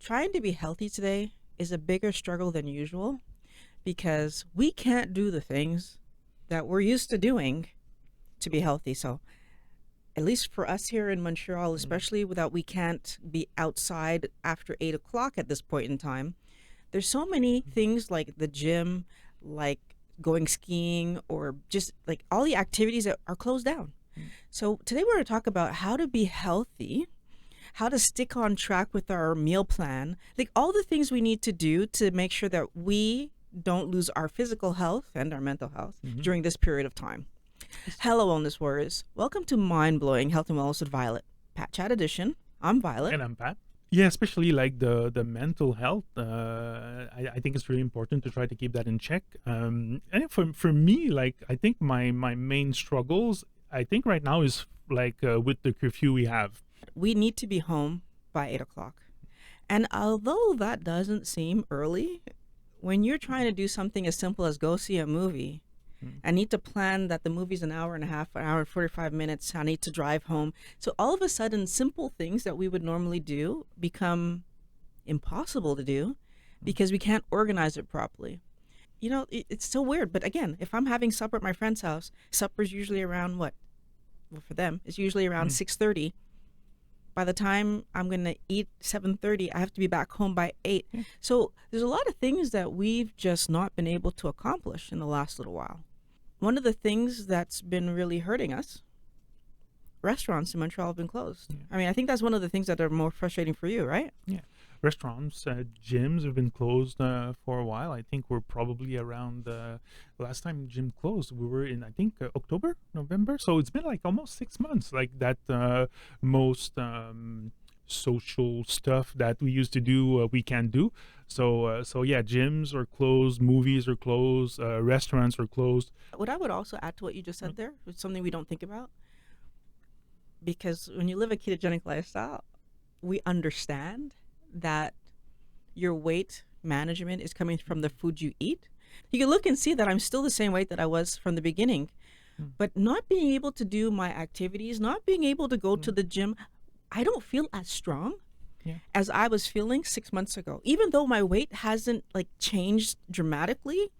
trying to be healthy today is a bigger struggle than usual because we can't do the things that we're used to doing to be healthy. So, at least for us here in Montreal, especially without we can't be outside after 8 o'clock at this point in time, there's so many things like the gym, like going skiing, or just like all the activities that are closed down. So, today we're going to talk about how to be healthy, how to stick on track with our meal plan, like all the things we need to do to make sure that we don't lose our physical health and our mental health during this period of time. Hello, Wellness Warriors. Welcome to Mind Blowing Health and Wellness with Violet, Pat Chat Edition. I'm Violet. And I'm Pat. Yeah, especially like the mental health. I think it's really important to try to keep that in check. And for me, like I think my main struggles, I think right now is like with the curfew we have. We need to be home by 8 o'clock. And although that doesn't seem early, when you're trying to do something as simple as go see a movie, I need to plan that the movie's an hour and a half, an hour and 45 minutes. I need to drive home. So all of a sudden, simple things that we would normally do become impossible to do because we can't organize it properly. You know, it's so weird. But again, if I'm having supper at my friend's house, supper's usually around what? Well, for them, it's usually around 6:30. By the time I'm going to eat 7:30, I have to be back home by 8. So there's a lot of things that we've just not been able to accomplish in the last little while. One of the things that's been really hurting us, restaurants in Montreal have been closed. I mean, I think that's one of the things that are more frustrating for you, right? Yeah. Restaurants, gyms have been closed for a while. I think we're probably around last time gym closed. We were in, I think, October, November. So it's been like almost 6 months, like that most social stuff that we used to do, we can't do. So yeah, gyms are closed, movies are closed, restaurants are closed. What I would also add to what you just said there, it's something we don't think about. Because when you live a ketogenic lifestyle, we understand that your weight management is coming from the food you eat. You can look and see that I'm still the same weight that I was from the beginning, but not being able to do my activities, not being able to go to the gym, I don't feel as strong as I was feeling 6 months ago. Even though my weight hasn't like changed dramatically,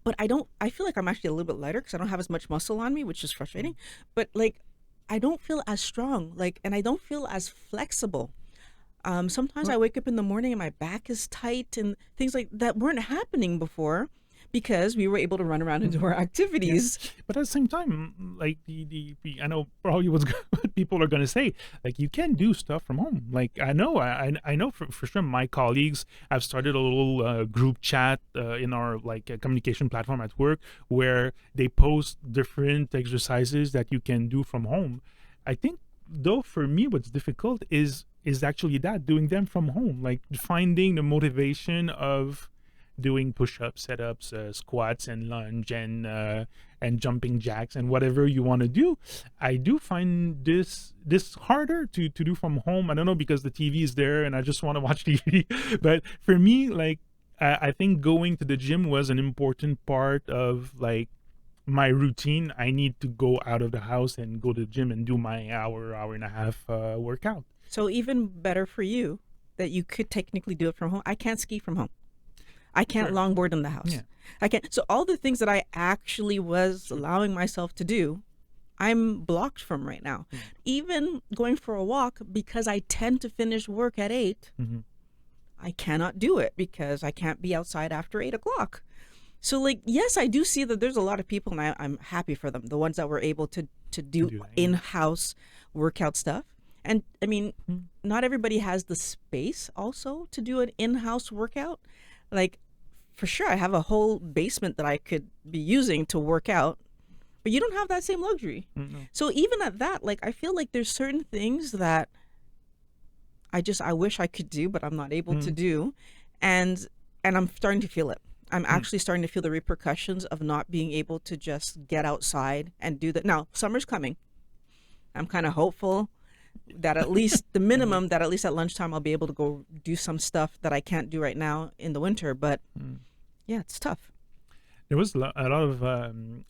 but I feel like I'm actually a little bit lighter because I don't have as much muscle on me, which is frustrating. But like, I don't feel as strong, like, and I don't feel as flexible. Sometimes I wake up in the morning and my back is tight and things like that weren't happening before because we were able to run around and do our activities. But at the same time, like the I know probably what people are going to say, like you can do stuff from home. Like I know for sure my colleagues have started a little group chat in our like communication platform at work where they post different exercises that you can do from home. I think though for me what's difficult is actually that doing them from home, like finding the motivation of doing push-ups, set-ups, squats and lunge and jumping jacks and whatever you want to do. I do find this harder to do from home. I don't know, because the TV is there and I just want to watch TV. But for me, like I think going to the gym was an important part of like my routine. I need to go out of the house and go to the gym and do my hour and a half workout. So even better for you that you could technically do it from home. I can't ski from home. I can't longboard in the house. Yeah. I can't. So all the things that I actually was allowing myself to do, I'm blocked from right now. Even going for a walk, because I tend to finish work at 8, I cannot do it because I can't be outside after 8 o'clock. So like, yes, I do see that there's a lot of people and I'm happy for them. The ones that were able to do in-house workout stuff. And I mean, not everybody has the space also to do an in-house workout. Like, for sure, I have a whole basement that I could be using to work out, but you don't have that same luxury. So even at that, like, I feel like there's certain things that I wish I could do, but I'm not able to do. And I'm starting to feel it. I'm actually starting to feel the repercussions of not being able to just get outside and do that. Now, summer's coming. I'm kind of hopeful that at least the minimum, that at least at lunchtime I'll be able to go do some stuff that I can't do right now in the winter. But yeah, it's tough. There was a lot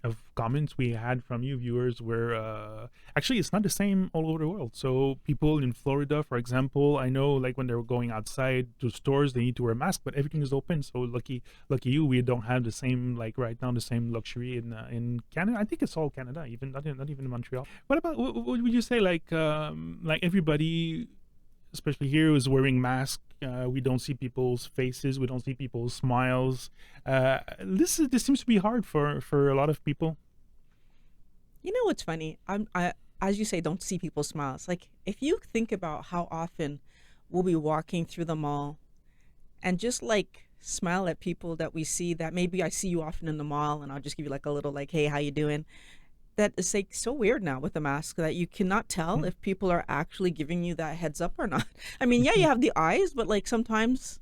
of comments we had from you viewers where actually it's not the same all over the world. So people in Florida, for example, I know like when they're going outside to stores, they need to wear a mask, but everything is open. So lucky you, we don't have the same like right now the same luxury in Canada. I think it's all Canada, even not even Montreal. What about what would you say like everybody, especially here, is wearing masks. We don't see people's faces. We don't see people's smiles. This seems to be hard for a lot of people. You know what's funny? I as you say, don't see people's smiles. Like if you think about how often we'll be walking through the mall and just like smile at people that we see, that maybe I see you often in the mall and I'll just give you like a little like, hey, how you doing? That is like so weird now with the mask that you cannot tell if people are actually giving you that heads up or not. I mean, yeah, you have the eyes, but like sometimes.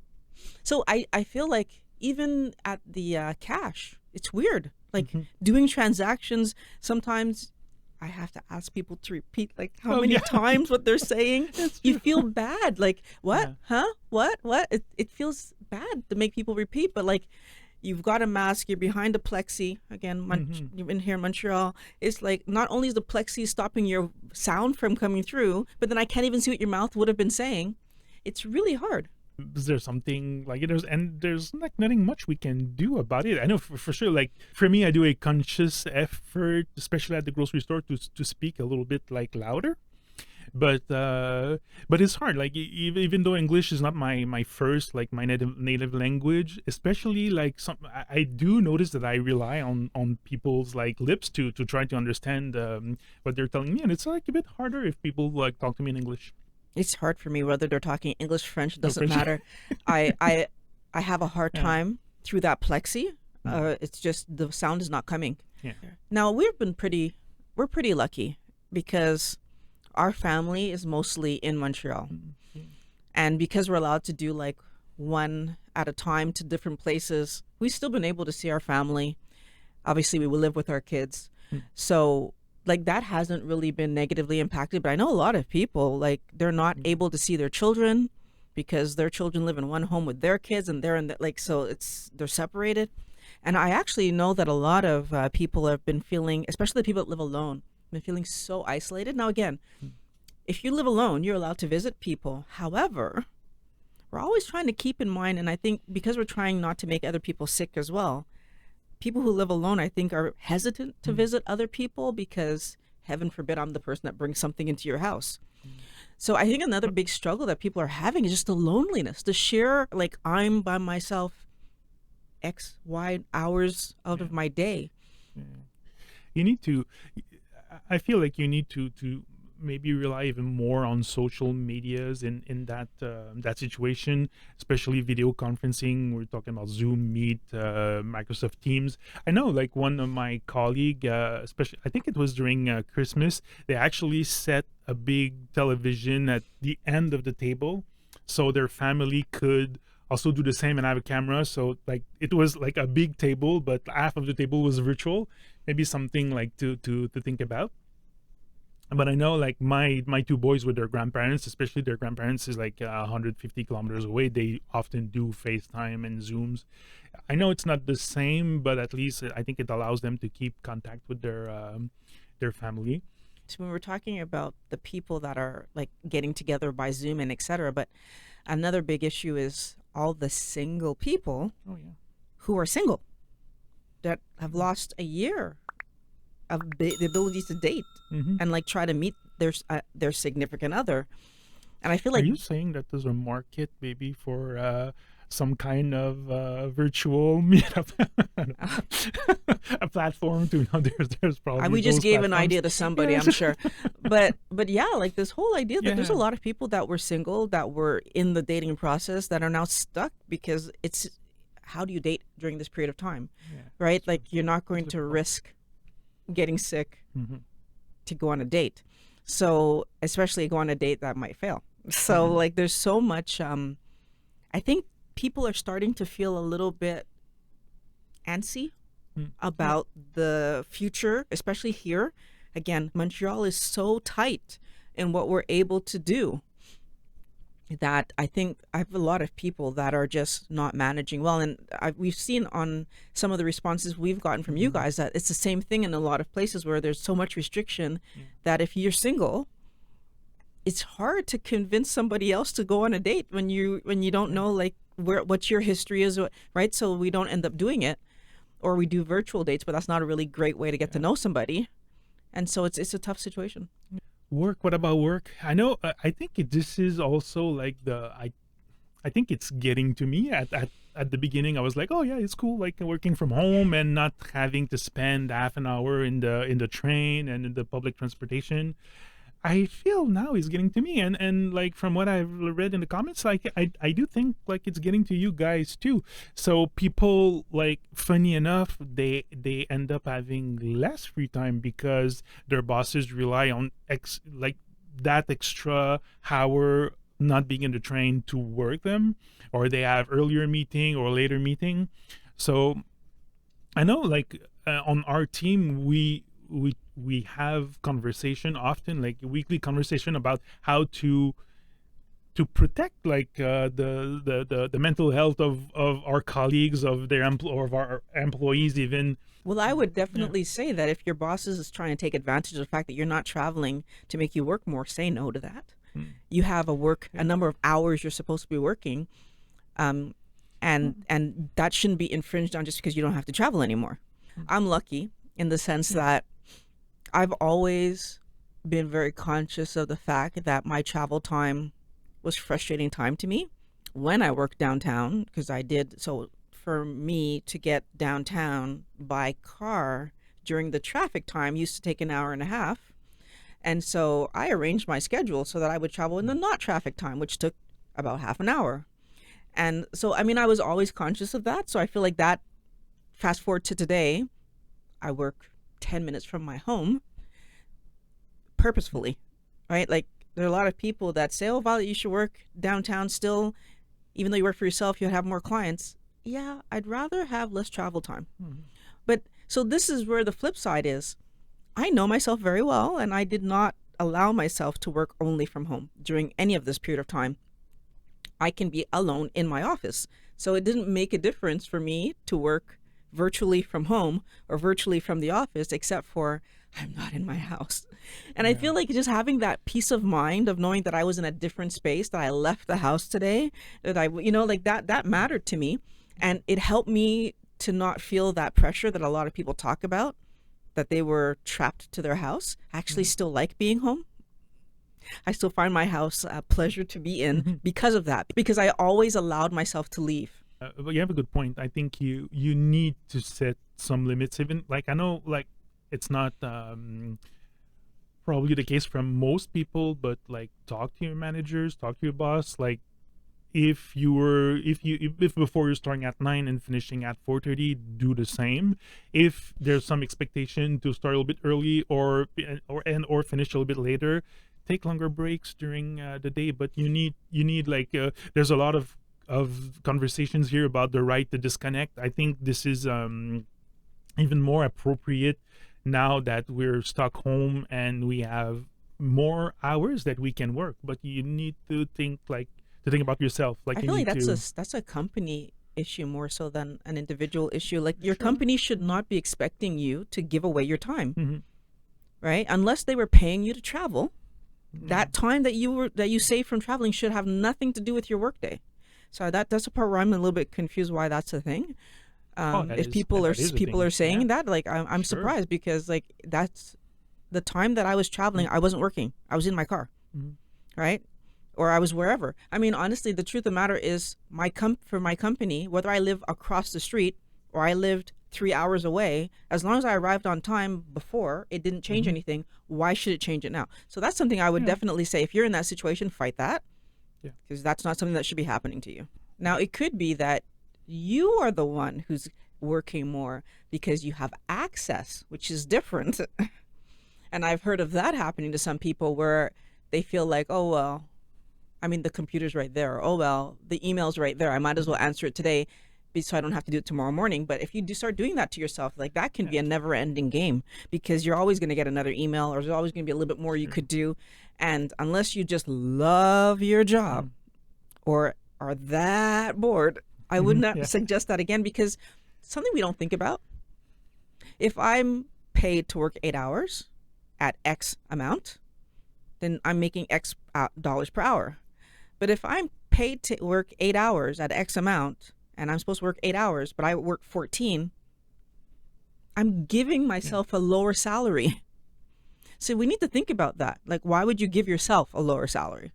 So I feel like even at the cash, it's weird. Like doing transactions, sometimes I have to ask people to repeat like how many times what they're saying. You feel bad. Like, what? Huh? What? It feels bad to make people repeat, but like you've got a mask, you're behind a plexi. Again, you're in here in Montreal. It's like not only is the plexi stopping your sound from coming through, but then I can't even see what your mouth would have been saying. It's really hard. Is there something like there's like nothing much we can do about it? I know for sure, like for me, I do a conscious effort, especially at the grocery store, to speak a little bit like louder. But it's hard, like even though English is not my first, like my native language, especially like I do notice that I rely on people's like lips to try to understand what they're telling me, and it's like a bit harder if people like talk to me in English. It's hard for me whether they're talking English, French, doesn't matter. I have a hard time through that plexi. It's just the sound is not coming. Now we're pretty lucky because our family is mostly in Montreal. And because we're allowed to do like one at a time to different places, we've still been able to see our family. Obviously, we will live with our kids. So like that hasn't really been negatively impacted. But I know a lot of people, like they're not able to see their children because their children live in one home with their kids and they're in so they're separated. And I actually know that a lot of people have been feeling, especially the people that live alone, been feeling so isolated. Now, again, if you live alone, you're allowed to visit people. However, we're always trying to keep in mind, and I think because we're trying not to make other people sick as well, people who live alone, I think, are hesitant to visit other people because, heaven forbid, I'm the person that brings something into your house. So I think another big struggle that people are having is just the loneliness, the sheer, like, I'm by myself X, Y hours out of my day. You need to, I feel like you need to maybe rely even more on social medias in that situation, especially video conferencing. We're talking about Zoom, Meet, Microsoft Teams. I know, like one of my colleague, especially I think it was during Christmas, they actually set a big television at the end of the table, so their family could also do the same and have a camera. So like it was like a big table, but half of the table was virtual. Maybe something like to think about. But I know like my two boys with their grandparents, especially their grandparents is like 150 kilometers away. They often do FaceTime and Zooms. I know it's not the same, but at least I think it allows them to keep contact with their family. So when we're talking about the people that are like getting together by Zoom and etc., but another big issue is all the single people who are single that have lost a year of the ability to date and like try to meet their significant other. And I feel like, are you saying that there's a market maybe for some kind of virtual meetup, a platform to there's probably we just gave platforms. an idea to somebody, I'm sure. But yeah, like this whole idea that there's a lot of people that were single, that were in the dating process, that are now stuck because it's, how do you date during this period of time, right? Like you're not going to risk getting sick to go on a date. So especially go on a date that might fail. So like there's so much, I think people are starting to feel a little bit antsy about the future, especially here. Again, Montreal is so tight in what we're able to do. that I think I have a lot of people that are just not managing well. And we've seen on some of the responses we've gotten from you guys that it's the same thing in a lot of places where there's so much restriction that if you're single, it's hard to convince somebody else to go on a date when you don't know like what your history is, right? So we don't end up doing it, or we do virtual dates, but that's not a really great way to get to know somebody. And so it's a tough situation. Work. What about work? I know. I think this is also like I think it's getting to me at the beginning. I was like, oh yeah, it's cool, like working from home and not having to spend half an hour in the train and in the public transportation. I feel now it's getting to me, and like from what I've read in the comments, like I do think like it's getting to you guys too. So people, like, funny enough, they end up having less free time because their bosses rely on like that extra hour not being in the train to work them, or they have earlier meeting or later meeting. So I know, like, on our team, we have conversation often, like weekly conversation about how to protect like the mental health of our colleagues, of their or of our employees even. Well, I would definitely say that if your boss is trying to take advantage of the fact that you're not traveling to make you work more, say no to that. You have a number of hours you're supposed to be working, and that shouldn't be infringed on just because you don't have to travel anymore. I'm lucky in the sense that I've always been very conscious of the fact that my travel time was frustrating time to me when I worked downtown, because I did. So for me to get downtown by car during the traffic time used to take an hour and a half. And so I arranged my schedule so that I would travel in the not traffic time, which took about half an hour. And so, I mean, I was always conscious of that. So I feel like that, fast forward to today, I work 10 minutes from my home purposefully, right? Like, there are a lot of people that say, oh, Violet, you should work downtown still, even though you work for yourself, you'll have more clients. Yeah, I'd rather have less travel time. But so this is where the flip side is. I know myself very well, and I did not allow myself to work only from home during any of this period of time. I can be alone in my office. So it didn't make a difference for me to work virtually from home or virtually from the office, except for I'm not in my house. And I feel like just having that peace of mind of knowing that I was in a different space, that I left the house today, that I, like that mattered to me. And it helped me to not feel that pressure that a lot of people talk about, that they were trapped to their house. I actually still like being home. I still find my house a pleasure to be in because of that, because I always allowed myself to leave. But you have a good point. I think you need to set some limits. Even, like, I know, like, it's not probably the case for most people, but like, talk to your managers, talk to your boss. Like, if before you're starting at 9 and finishing at 4:30, do the same. If there's some expectation to start a little bit early or finish a little bit later, take longer breaks during the day. But you need like there's a lot of conversations here about the right to disconnect. I think this is even more appropriate now that we're stuck home and we have more hours that we can work. But you need to think about yourself. Like, I feel like that's a company issue more so than an individual issue. Like, your company should not be expecting you to give away your time, right? Unless they were paying you to travel. That time that you save from traveling should have nothing to do with your workday. So that's the part where I'm a little bit confused why that's a thing. If people are saying that, like, I'm surprised, because like, that's the time that I was traveling. I wasn't working. I was in my car, right? Or I was wherever. I mean, honestly, the truth of the matter is, for my company, whether I live across the street or I lived 3 hours away, as long as I arrived on time before, it didn't change anything. Why should it change it now? So that's something I would definitely say. If you're in that situation, fight that, because that's not something that should be happening to you. Now, it could be that you are the one who's working more because you have access, which is different. And I've heard of that happening to some people, where they feel like, oh, well, I mean, the computer's right there. Or, oh, well, the email's right there. I might as well answer it today so I don't have to do it tomorrow morning. But if you do start doing that to yourself, like, that can be a never ending game, because you're always going to get another email, or there's always going to be a little bit more you could do. And unless you just love your job, or are that bored, I would not Yeah. suggest that again, because something we don't think about. If I'm paid to work 8 hours at X amount, then I'm making X dollars per hour. But if I'm paid to work 8 hours at X amount and I'm supposed to work 8 hours, but I work 14, I'm giving myself a lower salary. So we need to think about that. Like, why would you give yourself a lower salary?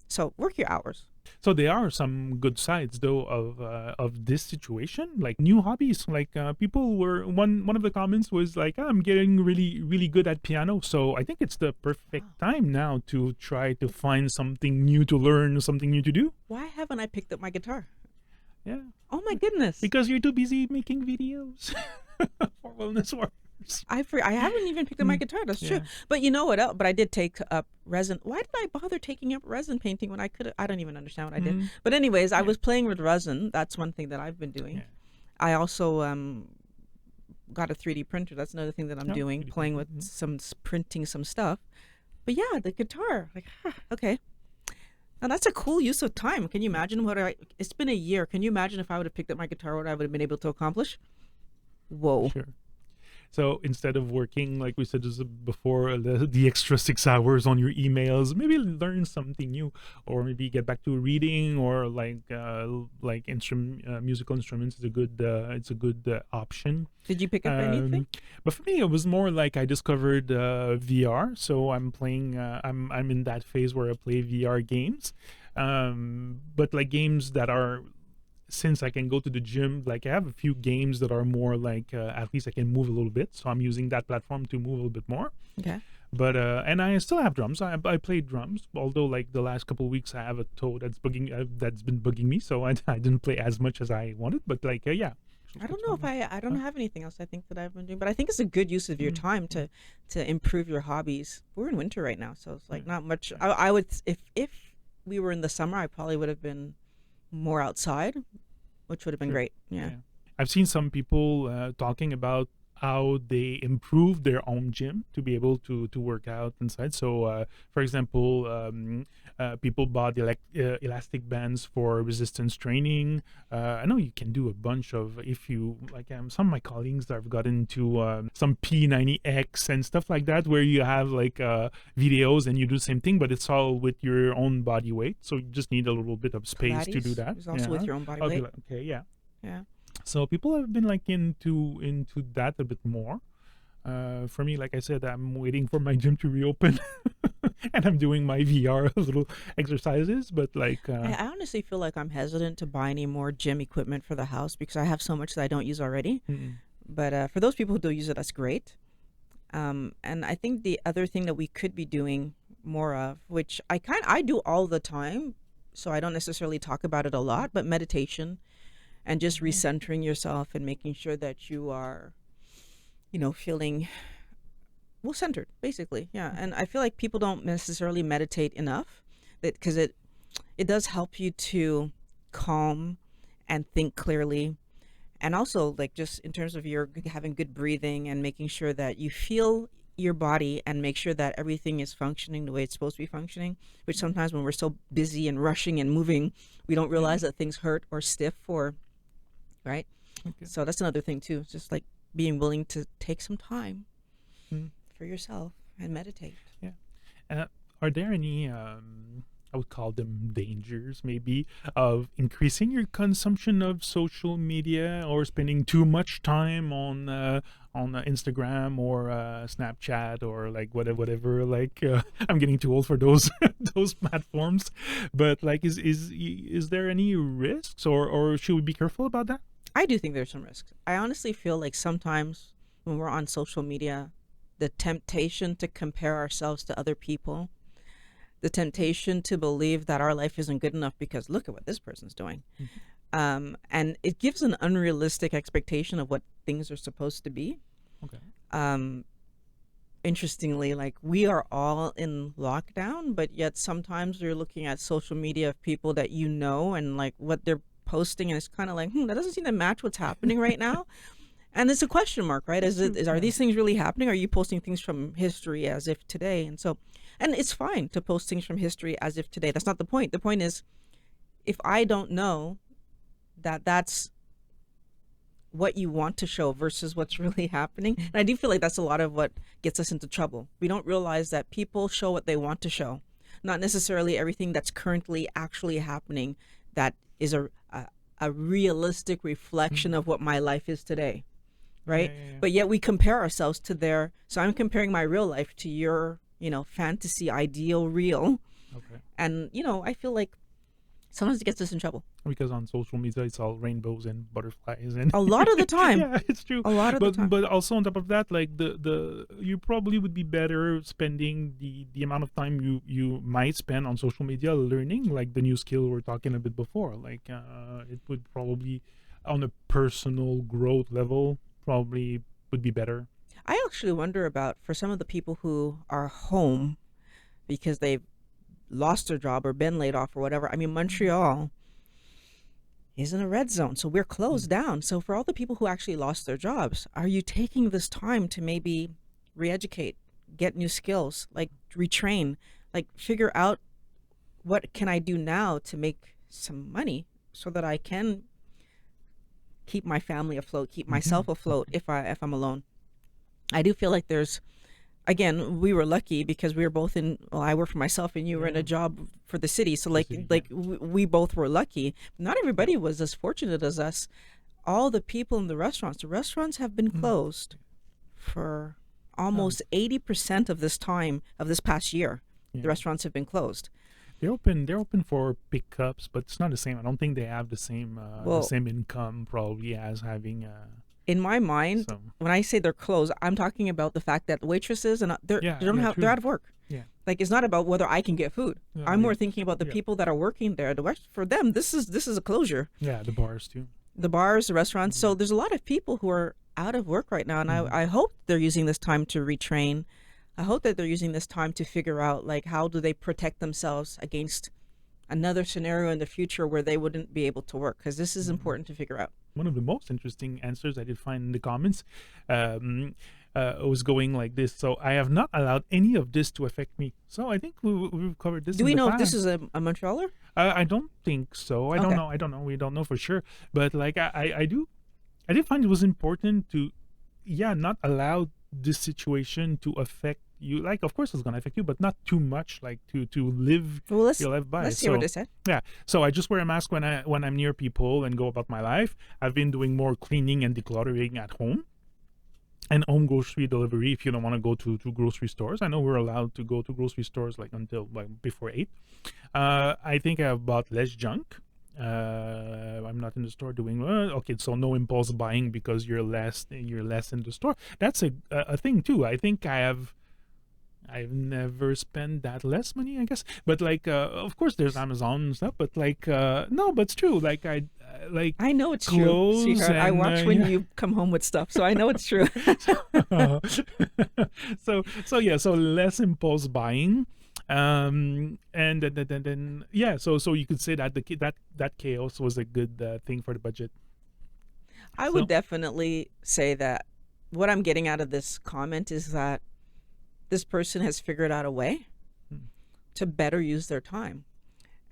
So work your hours. So there are some good sides though of this situation, like new hobbies. Like people were one of the comments was like, "I'm getting really good at piano." So I think it's the perfect time now to try to find something new to learn, something new to do. Why haven't I picked up my guitar? Yeah, Oh my goodness. because you're too busy making videos for wellness warriors. I haven't even picked up my guitar. That's true. Yeah. But you know what else? But I did take up resin. Why did I bother taking up resin painting when I could? I don't even understand what I did. But anyways, I was playing with resin. That's one thing that I've been doing. Yeah. I also got a 3D printer. That's another thing that I'm Oh, doing, 3D playing printer, with some printing some stuff. But yeah, the guitar. Like, okay. Now that's a cool use of time. Can you imagine it's been a year. Can you imagine if I would have picked up my guitar, what I would have been able to accomplish? Whoa. Sure. So instead of working, like we said just before, the extra 6 hours on your emails, maybe learn something new, or maybe get back to reading, or like musical instruments is a good option. Did you pick up anything? But for me, it was more like I discovered VR. So I'm playing. I'm in that phase where I play VR games, but like games that are, since I can go to the gym, like I have a few games that are more like at least I can move a little bit, so I'm using that platform to move a little bit more. Okay. But and I still have drums. I play drums, although like the last couple of weeks I have a toe that's been bugging me, so I didn't play as much as I wanted. But like yeah. I don't know if I don't have anything else I think that I've been doing, but I think it's a good use of your time to improve your hobbies. We're in winter right now, so it's like not much. I would, if we were in the summer, I probably would have been more outside, which would have been great. Yeah. I've seen some people talking about how they improve their own gym to be able to work out inside. So for example, people bought elastic bands for resistance training. I know you can do a bunch of, if you like, some of my colleagues have got into some P90X and stuff like that, where you have like videos and you do the same thing, but it's all with your own body weight, so you just need a little bit of space to do that. It's also with your own body weight. Okay, yeah. Yeah. So people have been like into that a bit more. For me, like I said, I'm waiting for my gym to reopen, and I'm doing my VR little exercises. But like, I honestly feel like I'm hesitant to buy any more gym equipment for the house because I have so much that I don't use already. But for those people who do use it, that's great. And I think the other thing that we could be doing more of, which I do all the time, so I don't necessarily talk about it a lot, but meditation. And just recentering yourself and making sure that you are, feeling centered, basically. Yeah. And I feel like people don't necessarily meditate enough, because it does help you to calm and think clearly. And also, like, just in terms of your having good breathing and making sure that you feel your body and make sure that everything is functioning the way it's supposed to be functioning, which sometimes when we're so busy and rushing and moving, we don't realize that things hurt or stiff right? Okay. So that's another thing too. It's just like being willing to take some time for yourself and meditate. Yeah. Are there any, I would call them dangers maybe, of increasing your consumption of social media or spending too much time on Instagram or Snapchat or like whatever? Like I'm getting too old for those those platforms. But like, is there any risks, or should we be careful about that? I do think there's some risks. I honestly feel like sometimes when we're on social media, the temptation to compare ourselves to other people, the temptation to believe that our life isn't good enough because look at what this person's doing. And it gives an unrealistic expectation of what things are supposed to be. Okay. Interestingly, like, we are all in lockdown, but yet sometimes you're looking at social media of people that and like what they're posting, and it's kind of like, that doesn't seem to match what's happening right now. And it's a question mark, right? Are these things really happening? Are you posting things from history as if today? And it's fine to post things from history as if today. That's not the point. The point is, if I don't know that that's what you want to show versus what's really happening. And I do feel like that's a lot of what gets us into trouble. We don't realize that people show what they want to show, not necessarily everything that's currently actually happening that is a realistic reflection of what my life is today, right? Yeah. But yet we compare ourselves to their, so I'm comparing my real life to your, fantasy ideal real. Okay. And, I feel like sometimes it gets us in trouble. Because on social media it's all rainbows and butterflies and A lot of the time. yeah, it's true. A lot of the time. But also on top of that, like the you probably would be better spending the amount of time you might spend on social media learning like the new skill we were talking a bit before. Like it would probably on a personal growth level probably would be better. I actually wonder about for some of the people who are home because they've lost their job or been laid off or whatever. I mean, Montreal is in a red zone, so we're closed down. So for all the people who actually lost their jobs, are you taking this time to maybe re-educate, get new skills, like retrain, like figure out what can I do now to make some money so that I can keep my family afloat, keep myself afloat if I'm alone. I do feel like there's, again, we were lucky because we were both I work for myself and you were in a job for the city. So we both were lucky. Not everybody was as fortunate as us. All the people in the restaurants have been closed for almost 80% of this time of this past year. The restaurants have been closed. They're open for pickups, but it's not the same. I don't think they have the same income probably as having in my mind, when I say they're closed, I'm talking about the fact that waitresses and they're out of work. Yeah. Like it's not about whether I can get food. Yeah, I'm more thinking about the people that are working there. For them, this is a closure. Yeah, the bars too. The bars, the restaurants. So there's a lot of people who are out of work right now, and I hope they're using this time to retrain. I hope that they're using this time to figure out like how do they protect themselves against another scenario in the future where they wouldn't be able to work, because this is important to figure out. One of the most interesting answers I did find in the comments was going like this. So I have not allowed any of this to affect me. So I think we've covered this. Do we know if this is a Montrealer? I don't think so. I don't know. We don't know for sure. But like I did find it was important to not allow this situation to affect you. Like of course it's gonna affect you, but not too much, like to live your life by. Let's hear what they said. Yeah. So I just wear a mask when I'm near people and go about my life. I've been doing more cleaning and decluttering at home. And home grocery delivery if you don't want to go to grocery stores. I know we're allowed to go to grocery stores like until before 8. I think I've bought less junk. I'm not in the store doing okay, so no impulse buying because you're less in the store. That's a thing too. I think I've never spent that less money, I guess. But like of course there's Amazon and stuff, but like no, but it's true. Like I know it's true, sweetheart. I watch when you come home with stuff, so I know it's true. So less impulse buying. And then so you could say that that chaos was a good thing for the budget. I would definitely say that what I'm getting out of this comment is that this person has figured out a way to better use their time.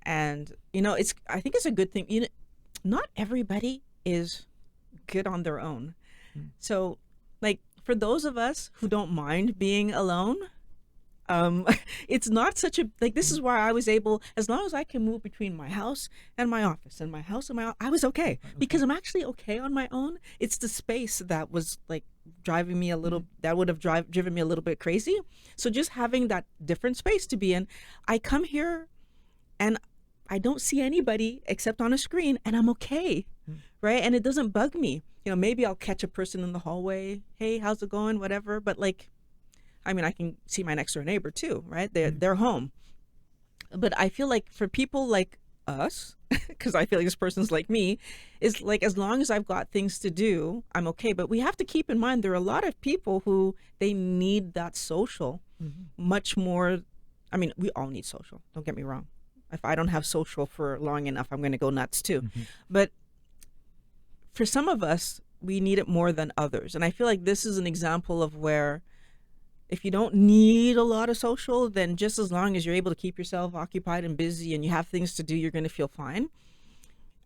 And I think it's a good thing. Not everybody is good on their own. So like for those of us who don't mind being alone, it's not such a this is why I was able, as long as I can move between my house and my office and my house and my office, I was okay because I'm actually okay on my own. It's the space that was like driving me a little, that would have driven me a little bit crazy. So just having that different space to be in, I come here and I don't see anybody except on a screen and I'm okay, right? And it doesn't bug me. Maybe I'll catch a person in the hallway. Hey, how's it going? Whatever. But I can see my next door neighbor too, right? They're home. But I feel like for people like us, because I feel like this person's like me, is like as long as I've got things to do, I'm okay. But we have to keep in mind there are a lot of people who they need that social much more. I mean, we all need social. Don't get me wrong. If I don't have social for long enough, I'm going to go nuts too. But for some of us, we need it more than others. And I feel like this is an example of where If you don't need a lot of social, then just as long as you're able to keep yourself occupied and busy and you have things to do, you're going to feel fine.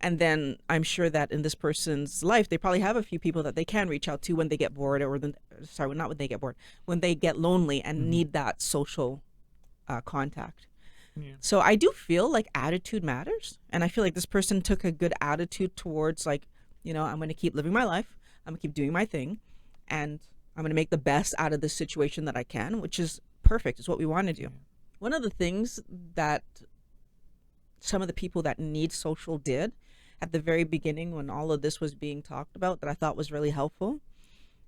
And then I'm sure that in this person's life, they probably have a few people that they can reach out to when they get bored, or not when they get bored, when they get lonely and need that social contact. Yeah. So I do feel like attitude matters. And I feel like this person took a good attitude towards, like, you know, I'm going to keep living my life. I'm going to keep doing my thing. And I'm going to make the best out of this situation that I can, which is perfect. It's what we want to do. Yeah. One of the things that some of the people that need social did at the very beginning, when all of this was being talked about, that I thought was really helpful,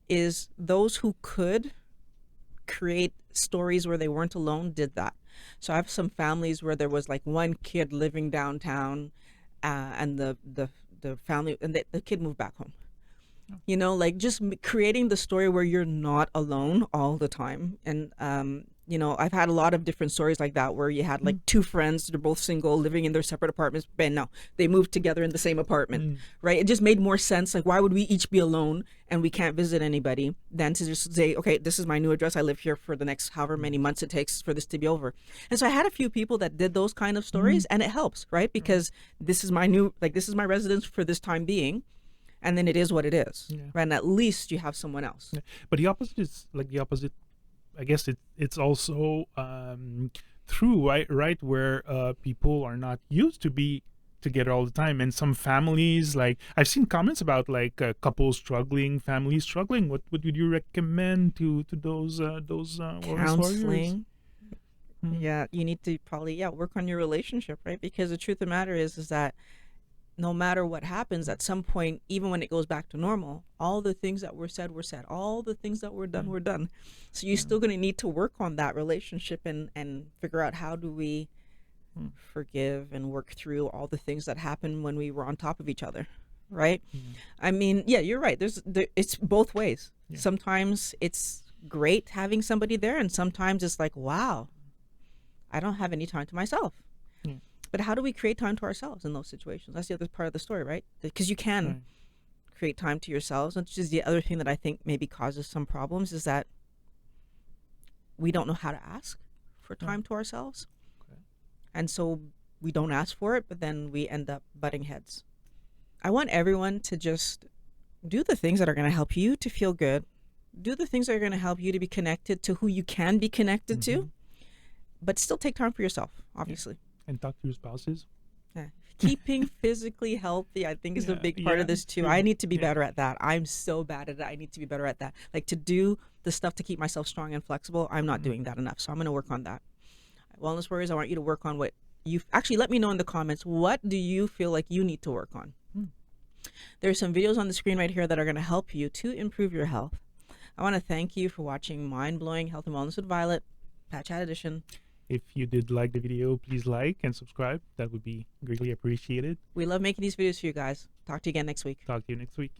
is those who could create stories where they weren't alone did that. So I have some families where there was like one kid living downtown, and the family, and the kid moved back home. You know, like just creating the story where you're not alone all the time. And you know, I've had a lot of different stories like that where you had like two friends, they're both single, living in their separate apartments, but no, they moved together in the same apartment, right? It just made more sense. Like, why would we each be alone and we can't visit anybody, than to just say, okay, this is my new address, I live here for the next however many months it takes for this to be over. And so I had a few people that did those kind of stories, and it helps, right? Because this is my new, like, this is my residence for this time being. And then it is what it is, right? And at least you have someone else. Yeah. But the opposite is like the opposite. I guess it's also true, right? Where people are not used to be together all the time, and some families, like I've seen comments about like couples struggling, families struggling. What would you recommend to those counseling? Yeah, you need to probably work on your relationship, right? Because the truth of the matter is that no matter what happens, at some point, even when it goes back to normal, all the things that were said were said. All the things that were done were done. So you're still going to need to work on that relationship and figure out, how do we forgive and work through all the things that happened when we were on top of each other, right? I mean, yeah, you're right. It's both ways. Sometimes it's great having somebody there, and sometimes it's like, wow, I don't have any time to myself. But how do we create time to ourselves in those situations? That's the other part of the story, right? Because you can create time to yourselves, which is the other thing that I think maybe causes some problems, is that we don't know how to ask for time to ourselves. And so we don't ask for it, but then we end up butting heads. I want everyone to just do the things that are going to help you to feel good. Do the things that are going to help you to be connected to who you can be connected to, but still take time for yourself, obviously. And talk to your spouses. Keeping physically healthy, I think, is a big part of this too. I need to be better at that. I'm so bad at it. I need to be better at that. Like, to do the stuff to keep myself strong and flexible, I'm not doing that enough. So I'm going to work on that. Wellness Warriors, I want you to work on what you actually, let me know in the comments, what do you feel like you need to work on? There's some videos on the screen right here that are going to help you to improve your health. I want to thank you for watching Mind Blowing Health and Wellness with Violet, Pat Chat Edition. If you did like the video, please like and subscribe. That would be greatly appreciated. We love making these videos for you guys. Talk to you again next week. Talk to you next week.